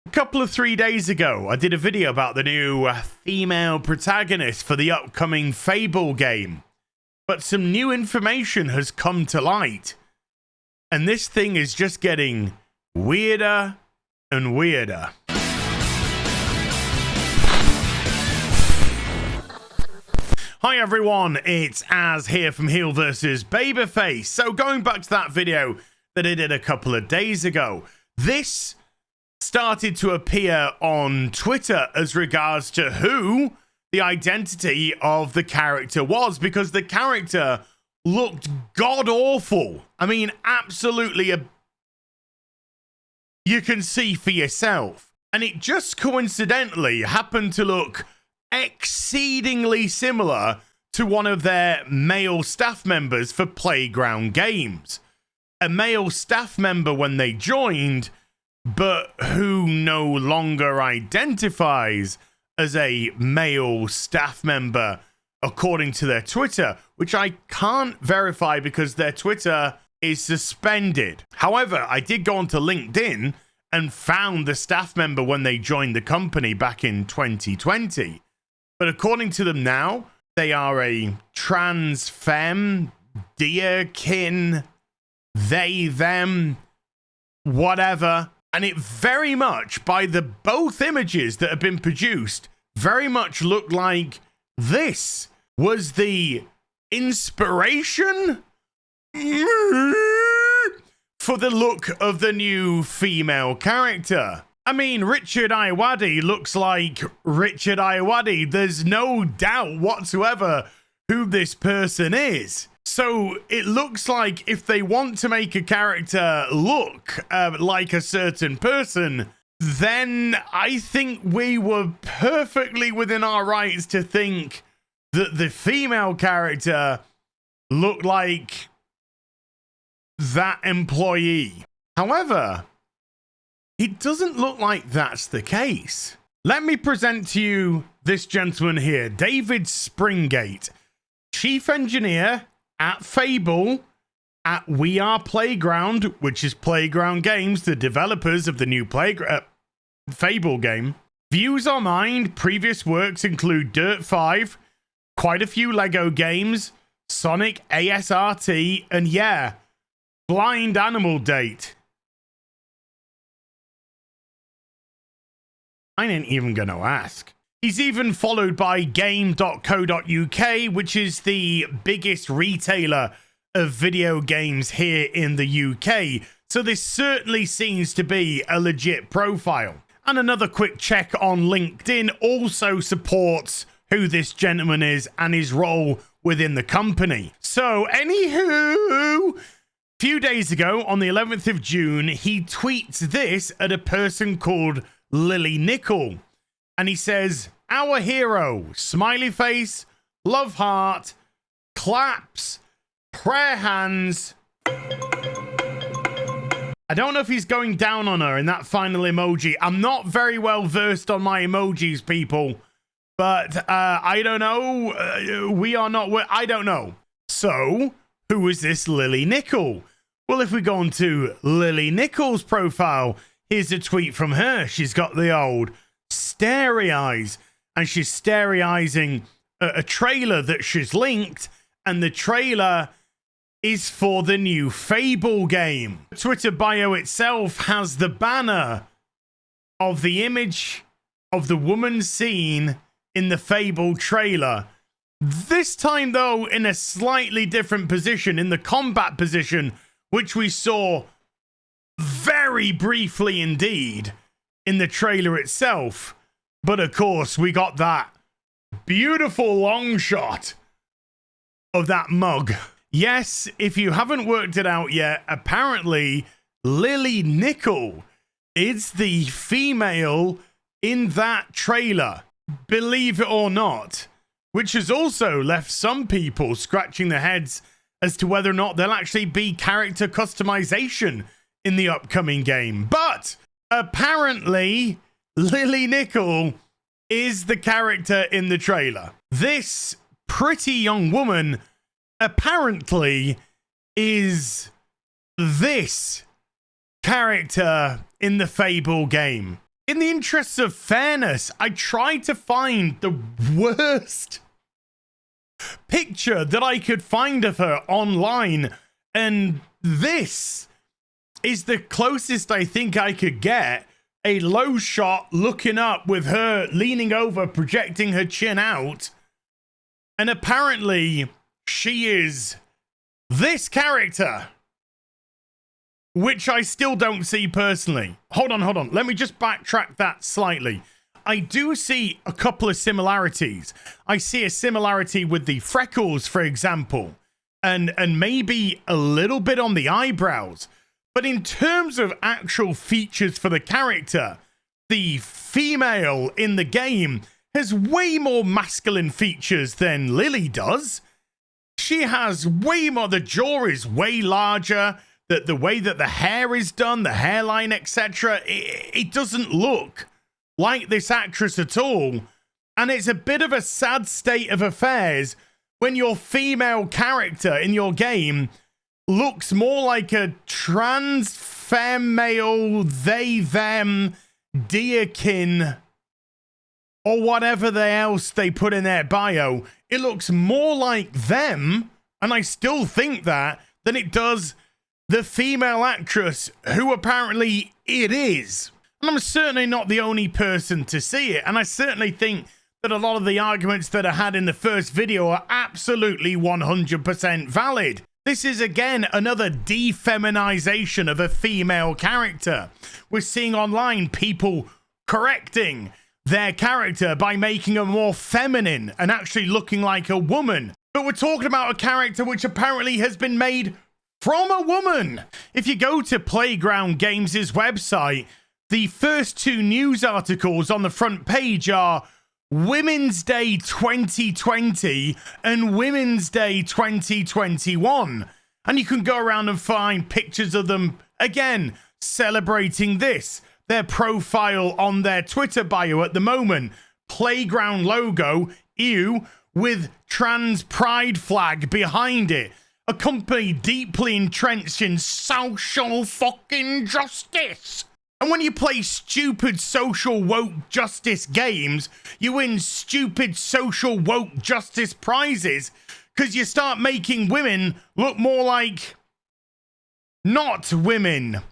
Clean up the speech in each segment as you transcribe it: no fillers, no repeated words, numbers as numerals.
A couple of 3 days ago, I did a video about the new female protagonist for the upcoming Fable game. But some new information has come to light. And this thing is just getting weirder and weirder. Hi everyone, it's Az here from HeelvsBabyface. So going back to that video that I did a couple of days ago, this started to appear on Twitter as regards to who the identity of the character was, because the character looked god-awful. I mean, absolutely, you can see for yourself. And it just coincidentally happened to look exceedingly similar to one of their male staff members for Playground Games. A male staff member when they joined, but who no longer identifies as a male staff member according to their Twitter, which I can't verify because their Twitter is suspended. However, I did go onto LinkedIn and found the staff member when they joined the company back in 2020. But according to them now, they are a trans femme, deerkin, they, them, whatever. And it very much, by the both images that have been produced, very much looked like this was the inspiration for the look of the new female character. I mean, Richard Iwadi looks like Richard Iwadi. There's no doubt whatsoever who this person is. So it looks like if they want to make a character look like a certain person, then I think we were perfectly within our rights to think that the female character looked like that employee. However, it doesn't look like that's the case. Let me present to you this gentleman here, David Springate, Chief Engineer at Fable, at We Are Playground, which is Playground Games, the developers of the new Fable game. Views on Mind, previous works include Dirt 5, quite a few Lego games, Sonic ASRT, and yeah, Blind Animal Date. I ain't even gonna ask. He's even followed by game.co.uk, which is the biggest retailer of video games here in the UK. So this certainly seems to be a legit profile. And another quick check on LinkedIn also supports who this gentleman is and his role within the company. So anywho, a few days ago on the 11th of June, he tweets this at a person called Lily Nickel. And he says, "Our hero, smiley face, love heart, claps, prayer hands." I don't know if he's going down on her in that final emoji. I'm not very well versed on my emojis, people. But I don't know. We are not. I don't know. So, who is this Lily Nickel? Well, if we go on to Lily Nickel's profile, here's a tweet from her. She's got the old starry eyes, and she's starry-eying a trailer that she's linked, and the trailer is for the new Fable game. Twitter bio itself has the banner of the image of the woman seen in the Fable trailer. This time, though, in a slightly different position, in the combat position, which we saw very briefly indeed in the trailer itself. But of course, we got that beautiful long shot of that mug. Yes, if you haven't worked it out yet, apparently Lily Nickel is the female in that trailer, believe it or not, which has also left some people scratching their heads as to whether or not there'll actually be character customization in the upcoming game. But apparently Lily Nickel is the character in the trailer. This pretty young woman apparently is this character in the Fable game. in the interests of fairness, I tried to find the worst picture that I could find of her online, and this is the closest I think I could get. A low shot looking up with her leaning over, projecting her chin out, and apparently she is this character, which I still don't see personally. Hold on. Let me just backtrack that slightly. I do see a couple of similarities. I see a similarity with the freckles, for example, and maybe a little bit on the eyebrows. But in terms of actual features for the character, the female in the game has way more masculine features than Lily does. She has way more, the jaw is way larger, the way that the hair is done, the hairline, etc. It doesn't look like this actress at all. And it's a bit of a sad state of affairs when your female character in your game looks more like a trans female, they, them, deerkin, or whatever else they put in their bio. It looks more like them, and I still think that, than it does the female actress who apparently it is. And I'm certainly not the only person to see it, and I certainly think that a lot of the arguments that I had in the first video are absolutely 100% valid. This is again another defeminization of a female character. We're seeing online people correcting their character by making her more feminine and actually looking like a woman. But we're talking about a character which apparently has been made from a woman. If you go to Playground Games' website, the first two news articles on the front page are Women's Day 2020 and Women's Day 2021. And you can go around and find pictures of them, again, celebrating this. Their profile on their Twitter bio at the moment, Playground logo, ew, with trans pride flag behind it. A company deeply entrenched in social fucking justice. And when you play stupid social woke justice games, you win stupid social woke justice prizes because you start making women look more like not women.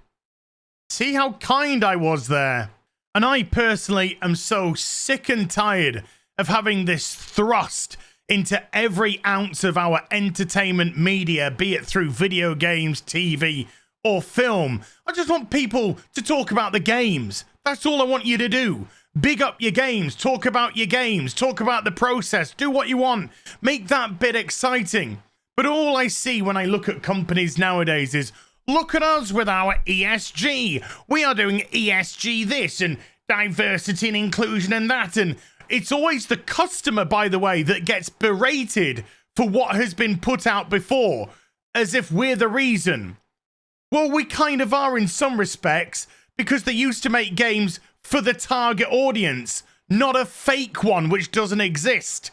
See how kind I was there? And I personally am so sick and tired of having this thrust into every ounce of our entertainment media, be it through video games, TV, or film. I just want people to talk about the games. That's all I want you to do. Big up your games, talk about your games, talk about the process, do what you want. Make that bit exciting. But all I see when I look at companies nowadays is, look at us with our ESG. We are doing ESG this and diversity and inclusion and that. And it's always the customer, by the way, that gets berated for what has been put out before, as if we're the reason. Well, we kind of are in some respects, because they used to make games for the target audience, not a fake one which doesn't exist.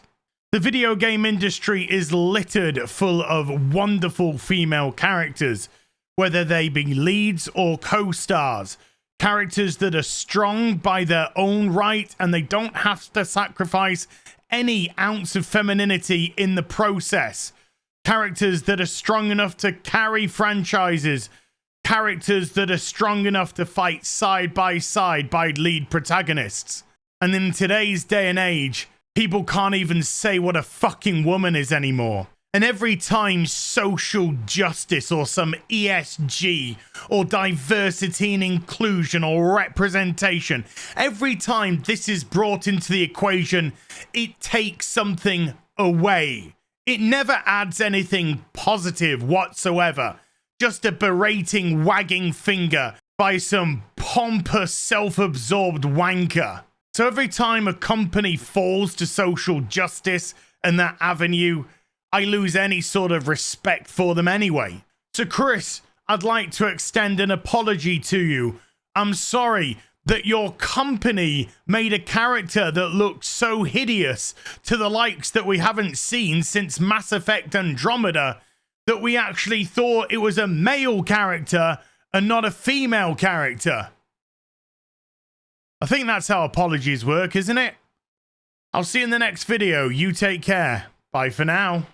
The video game industry is littered full of wonderful female characters, whether they be leads or co-stars. Characters that are strong by their own right and they don't have to sacrifice any ounce of femininity in the process. Characters that are strong enough to carry franchises. Characters that are strong enough to fight side by lead protagonists. And in today's day and age, people can't even say what a fucking woman is anymore. And every time social justice or some ESG or diversity and inclusion or representation, every time this is brought into the equation, it takes something away. It never adds anything positive whatsoever. Just a berating, wagging finger by some pompous, self-absorbed wanker. So every time a company falls to social justice and that avenue, I lose any sort of respect for them anyway. So Chris, I'd like to extend an apology to you. I'm sorry that your company made a character that looked so hideous to the likes that we haven't seen since Mass Effect Andromeda, that we actually thought it was a male character and not a female character. I think that's how apologies work, isn't it? I'll see you in the next video. You take care. Bye for now.